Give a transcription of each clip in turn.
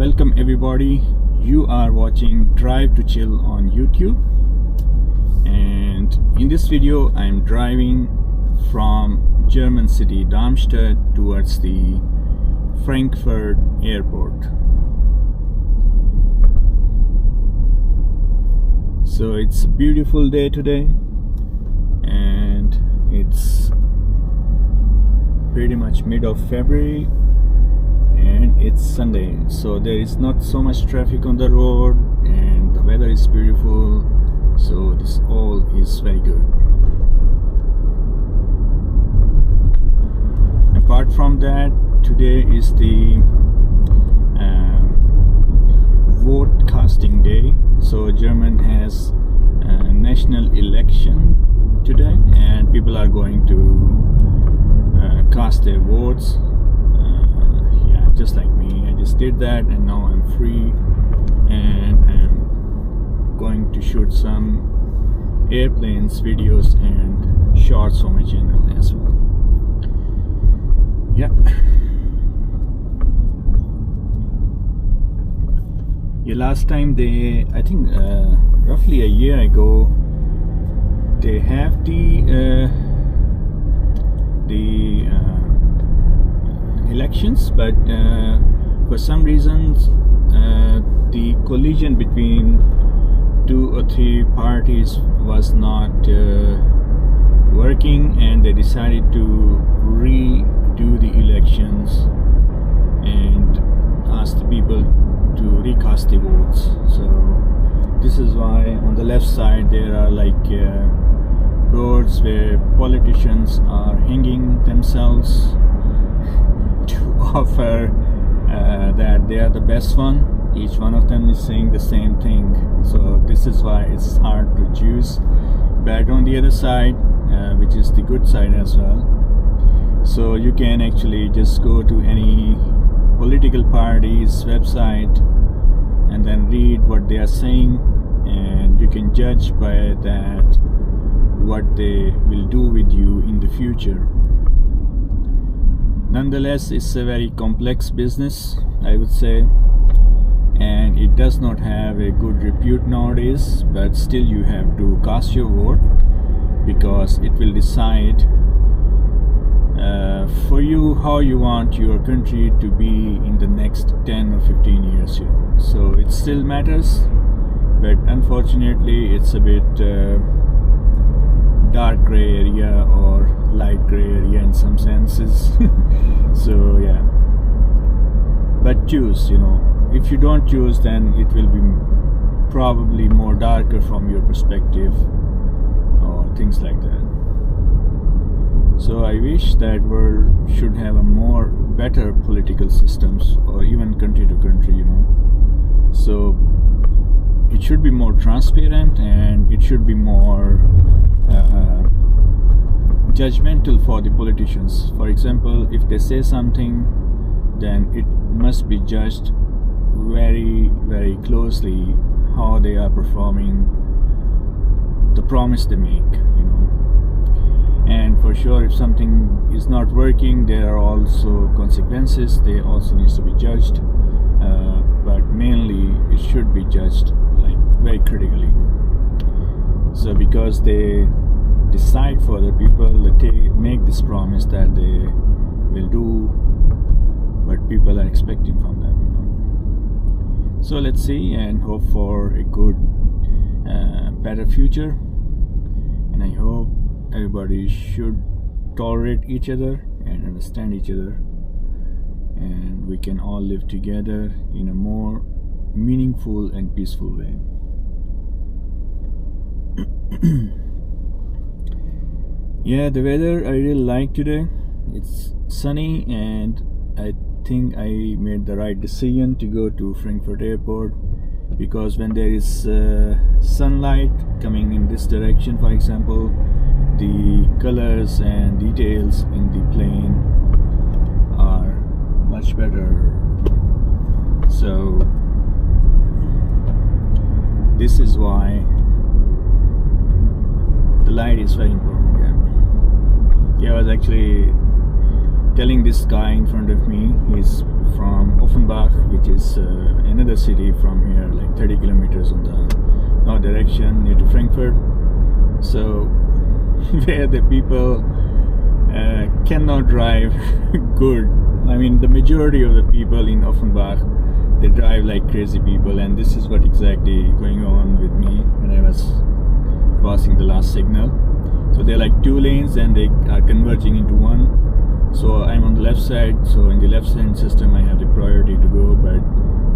Welcome everybody, you are watching DriveToChill on YouTube, and in this video I am driving from German city Darmstadt towards the Frankfurt Airport. So it's a beautiful day today and it's pretty much mid of February and it's Sunday, so there is not so much traffic on the road and the weather is beautiful, so this all is very good. Apart from that, today is the vote casting day, so Germany has a national election today and people are going to cast their votes. Just like me, I just did that and now I'm free and I'm going to shoot some airplanes videos and shorts for my channel as well. Yeah, last time I think roughly a year ago, they have the elections, but for some reasons the collision between 2 or 3 parties was not working, and they decided to redo the elections and ask the people to recast the votes. So this is why on the left side there are like boards where politicians are hanging themselves to offer that they are the best one. Each one of them is saying the same thing, so this is why it's hard to choose. But on the other side, which is the good side as well, so you can actually just go to any political party's website and then read what they are saying, and you can judge by that what they will do with you in the future. Nonetheless, it's a very complex business, I would say, and it does not have a good repute nowadays, but still you have to cast your vote because it will decide for you how you want your country to be in the next 10 or 15 years. So it still matters, but unfortunately it's a bit dark gray area or light gray area in some senses. So yeah, but choose, if you don't choose, then it will be probably more darker from your perspective or things like that. So I wish that world should have a more better political systems, or even country to country, so it should be more transparent and it should be more judgmental for the politicians. For example, if they say something, then it must be judged very, very closely how they are performing the promise they make, and for sure if something is not working, there are also consequences. They also need to be judged, but mainly it should be judged like very critically. So because they decide for the people, they make this promise that they will do what people are expecting from them, So let's see and hope for a good, better future, and I hope everybody should tolerate each other and understand each other, and we can all live together in a more meaningful and peaceful way. Yeah, the weather I really like today. It's sunny and I think I made the right decision to go to Frankfurt Airport, because when there is sunlight coming in this direction, for example, the colors and details in the plane are much better. So this is why the light is very important. Yeah, I was actually telling this guy in front of me, he's from Offenbach, which is is another city from here, like 30 kilometers on the north direction, near to Frankfurt. So where the people cannot drive good. I mean, the majority of the people in Offenbach, they drive like crazy people, and this is what exactly going on with me when I was crossing the last signal. So they're like two lanes and they are converging into one. So I'm on the left side, so in the left hand system I have the priority to go, but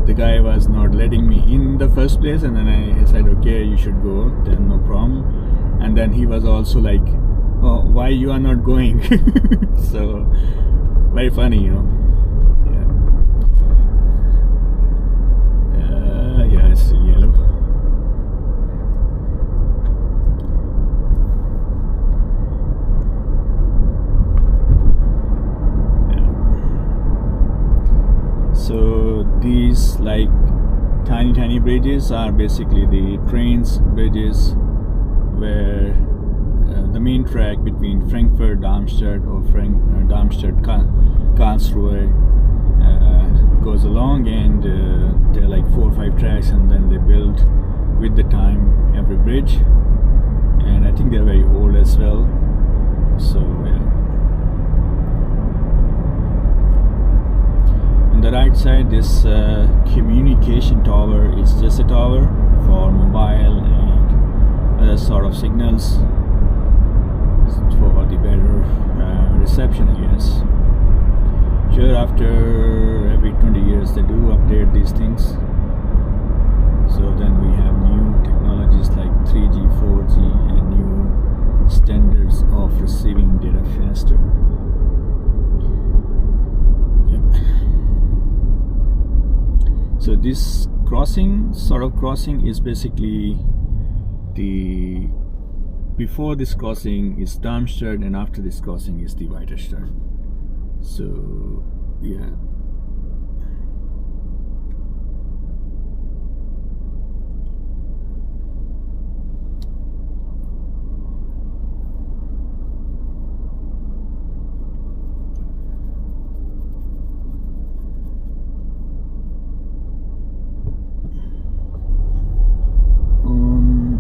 the guy was not letting me in the first place, and then I said, okay, you should go, then no problem. And then he was also like, oh, why you are not going? So very funny, you know. Yeah, it's still yellow. So these like tiny bridges are basically the trains bridges, where the main track between Frankfurt, Darmstadt, or Darmstadt, Karlsruhe goes along, and there are like 4 or 5 tracks, and then they build with the time every bridge, and I think they're very old as well. So yeah. On the right side, this communication tower is just a tower for mobile and other sort of signals, for the better reception, I guess. Sure, after every 20 years they do update these things. So then we have new technologies like 3G, 4G, and new standards of receiving data faster. Yep. So this sort of crossing is basically the, before this crossing is Darmstadt, and after this crossing is the Weiterstadt. So yeah.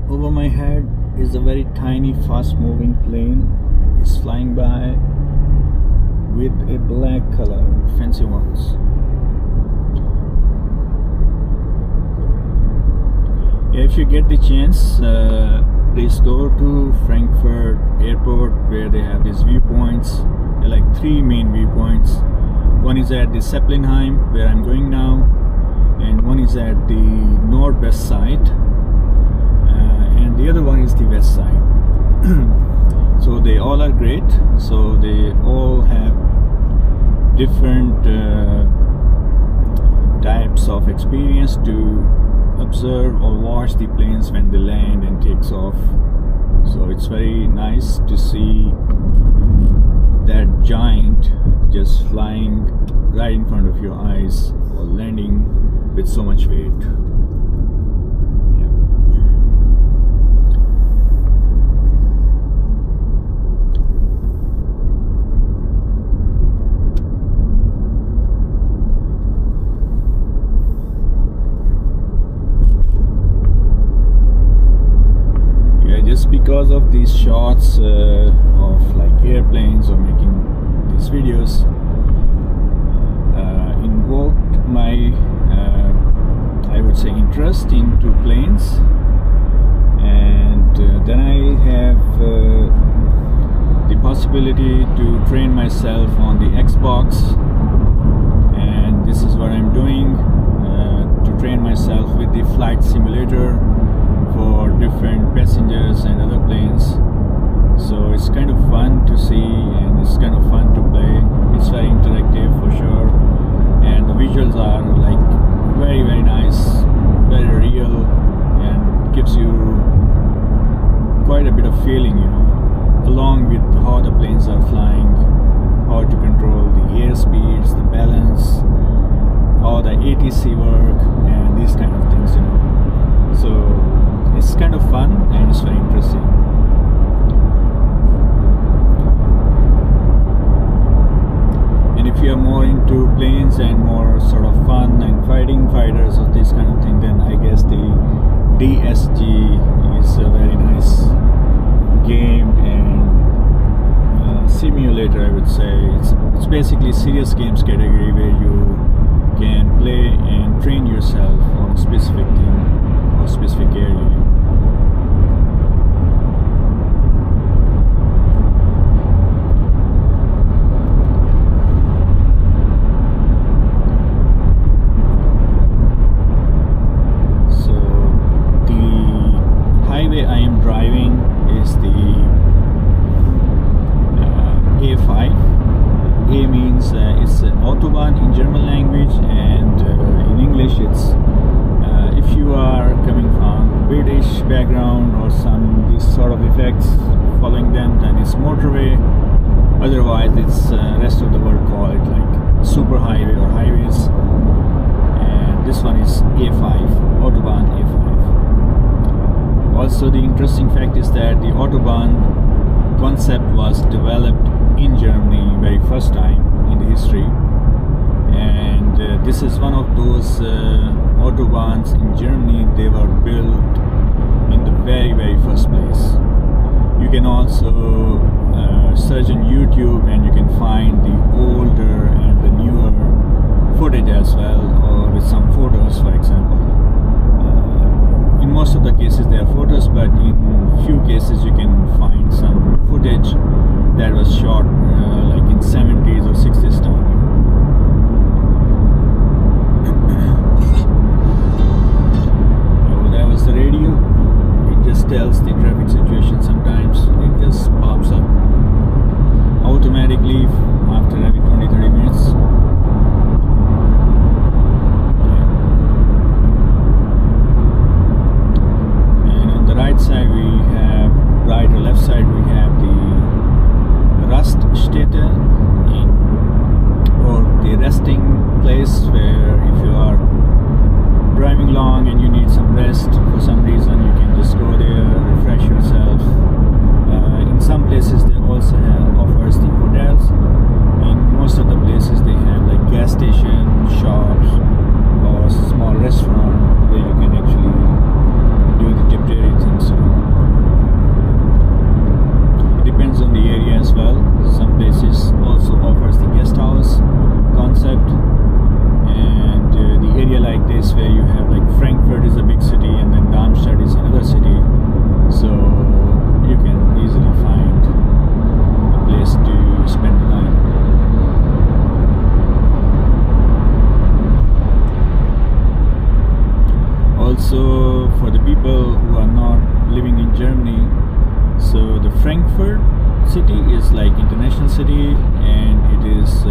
Over my head is a very tiny, fast-moving plane. It's flying by with a black color, fancy ones. If you get the chance, please go to Frankfurt Airport, where they have these viewpoints. There are like 3 main viewpoints. One is at the Zeppelinheim, where I'm going now, and one is at the northwest side, and the other one is the west side. So they all are great. So they all have different types of experience to observe or watch the planes when they land and takes off. So it's very nice to see that giant just flying right in front of your eyes or landing with so much weight. Because of these shots of like airplanes or making these videos, invoked my I would say interest into planes, and then I have the possibility to train myself on the Xbox, and this is what I'm doing, to train myself with the flight simulator for different passengers and other planes. So it's kind of fun to see, and it's kind of fun to play. It's very interactive for sure, and the visuals are like very nice, very real, and gives you quite a bit of feeling, you know, along with how the planes are flying, how to control the airspeeds, the balance, how the ATC work, and these kind of things, you know. So it's kind of fun and it's very interesting. And if you're more into planes and more sort of fun and fighting basically serious games category where you can play and train yourself on a specific thing or specific area. So the highway I am driving is the A5. A means it's Autobahn in German language, and in English it's if you are coming from British background or some these sort of effects following them, then it's motorway. Otherwise it's rest of the world call it like super highway or highways, and this one is A5, Autobahn A5. Also, the interesting fact is that the Autobahn concept was developed in Germany very first time in the history, and this is one of those autobahns in Germany. They were built in the very first place. You can also search on YouTube and you can find the older and the newer footage as well, or with some photos, for example. In most of the cases there are photos, but in few cases you can find some footage that was shot like in 70s or 60s time. Oh, that was the radio. It just tells the traffic situation. Sometimes it just pops up automatically after every 20-30 minutes. And on the right side we have, right or left side we have the Raststätte, or the resting place, where if you are driving long and you need some rest for some reason, you can just go there, refresh yourself. In some places they also offers the hotels. In most of the places they have like gas station, shops, or small restaurant where you can actually do the temporary things. So it depends on the area as well. Some places also offers the guest house concept, and the area like this where you have like Frankfurt is a big city and then Darmstadt is another city, so you can easily find a place to spend the night. Also, for the people who are not living in Germany, so the Frankfurt city is like international city, and it is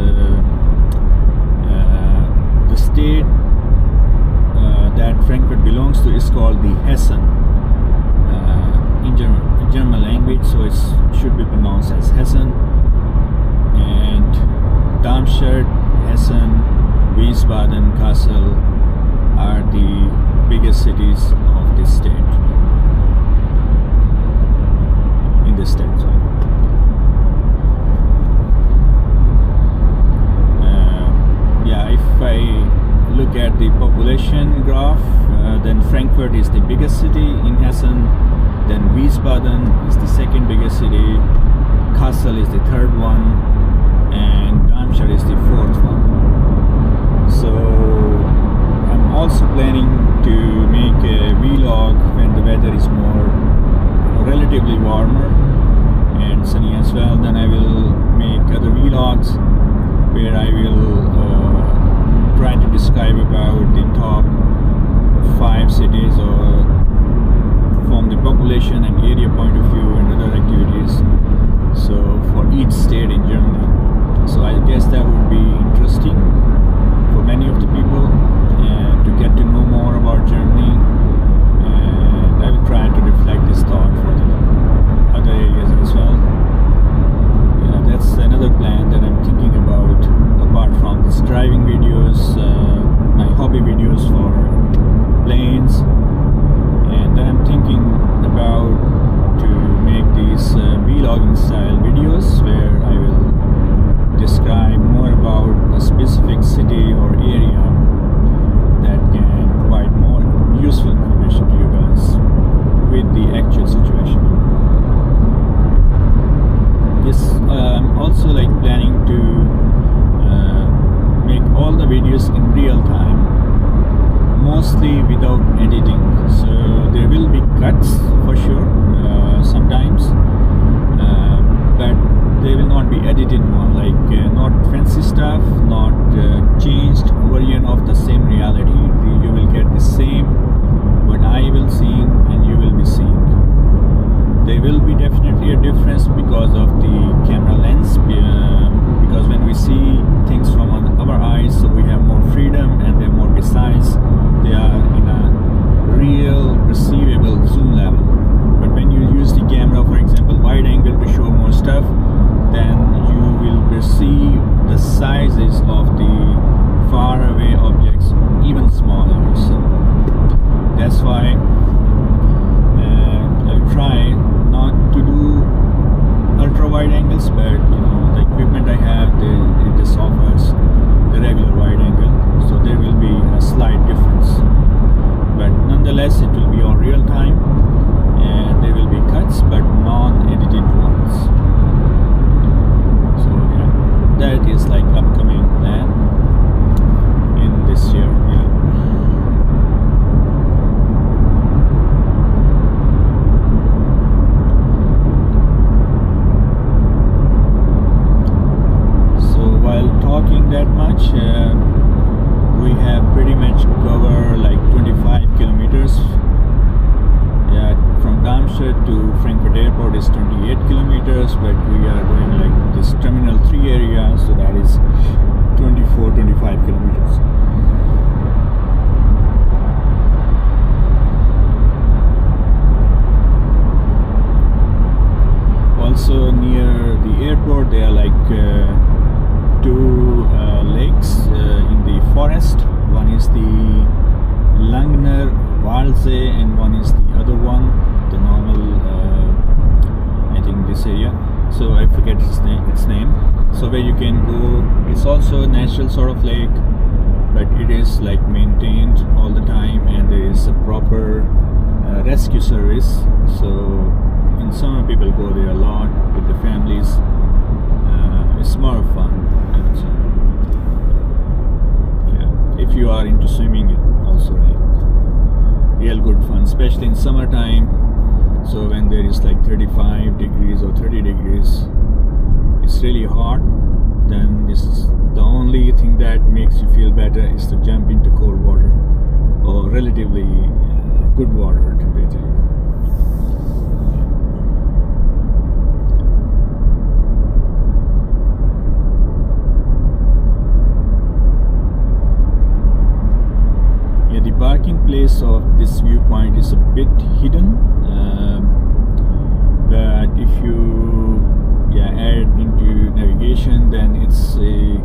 the state that Frankfurt belongs to is called the Hessen in German language, so it should be pronounced as Hessen. And Darmstadt, Hessen, Wiesbaden, Kassel are the biggest cities of this state. In this state, sorry. If I look at the population graph, then Frankfurt is the biggest city in Hessen, then Wiesbaden is the second biggest city, Kassel is the third one, and Darmstadt is the fourth one. So I'm also planning to make a vlog when the weather is more relatively warmer and sunny as well. Then I will make other vlogs where I will try to describe about the top 5 cities, or from the population and area point of view, and other activities, so for each state in Germany. So I guess that would be interesting for many of the people to get to know more about Germany, and I will try to reflect this thought for the other areas as well. Yeah, that's another plan that I'm thinking about, apart from this driving videos, my hobby videos for planes, and then I'm thinking about to make these vlogging style videos where I will describe more about a specific completely without editing, so there will be cuts for sure sometimes, but they will not be edited one, like not fancy stuff, not changed version of the same reality. You will get the same what I will seeing and you will be seeing. There will be definitely a difference because of the camera lens, because when we see things from our eyes, so we have more freedom and they're more precise. They are in a real perceivable zoom level. But when you use the camera, for example, wide angle to show more stuff, then you will perceive the sizes of the far away objects even smaller. So that's why I'll try not to do ultra wide angles, but the equipment I have, it just offers the regular wide angle, so there will be a slight difference, but nonetheless it will be all real time and there will be cuts but non-edited ones. So yeah, that is like upcoming plan in this year. Talking that much, we have pretty much covered like 25 kilometers. From Darmstadt to Frankfurt Airport is 28 kilometers, but we are going like this Terminal 3 area, so that is 25 kilometers. Also near the airport there are like two lakes in the forest. One is the Langner Walsee and one is the other one, the normal I think this area, so I forget its name. So where you can go, it's also a natural sort of lake, but it is like maintained all the time and there is a proper rescue service. So in summer people go there a lot with the families. It's more fun, I would say. Yeah, if you are into swimming, also like real good fun, especially in summertime. So when there is like 35 degrees or 30 degrees, it's really hot. Then this is the only thing that makes you feel better is to jump into cold water or relatively good water temperature. The parking place of this viewpoint is a bit hidden, but if you add into navigation, then it's a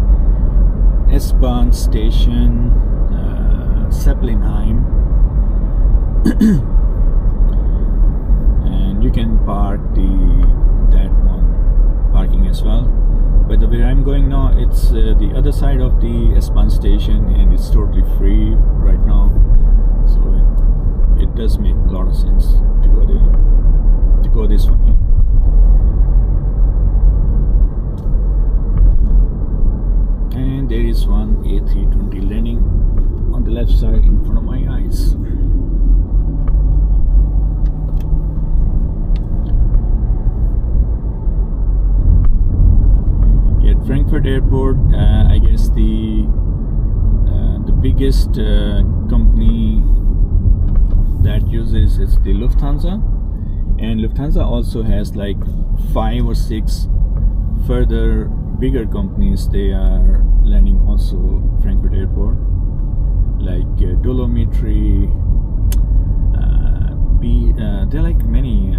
S-Bahn station, Zeppelinheim, and you can park that one parking as well. But the way I'm going now, it's the other side of the S-Bahn station and it's totally free right now. So it does make a lot of sense to go there, to go this way. And there is one A320 landing on the left side in front of my eyes. Frankfurt Airport, I guess the biggest company that uses is the Lufthansa, and Lufthansa also has like 5 or 6 further bigger companies. They are landing also Frankfurt Airport, like Dolomitry, they're like many,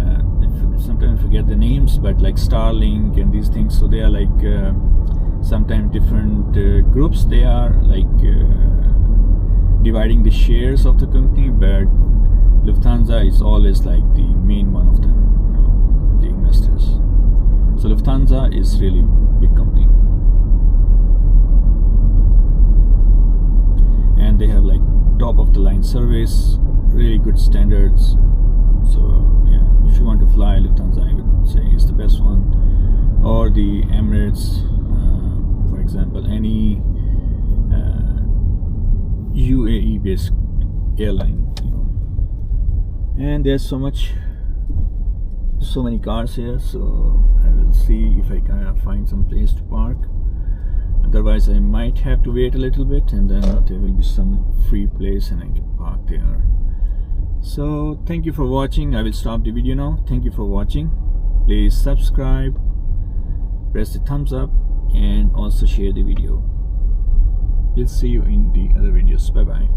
sometimes I forget the names, but like Starlink and these things. So they are like sometimes different groups. They are like dividing the shares of the company, but Lufthansa is always like the main one of them, the investors. So Lufthansa is really big company, and they have like top of the line service, really good standards. So yeah, if you want to fly Lufthansa, I would say is the best one, or the Emirates, for example. Any UAE based airline, you know. And there's so many cars here, so I will see if I can find some place to park. Otherwise I might have to wait a little bit, and then there will be some free place and I can park there. So thank you for watching. I will stop the video now. Thank you for watching. Please subscribe, press the thumbs up, and also share the video. We'll see you in the other videos. Bye bye.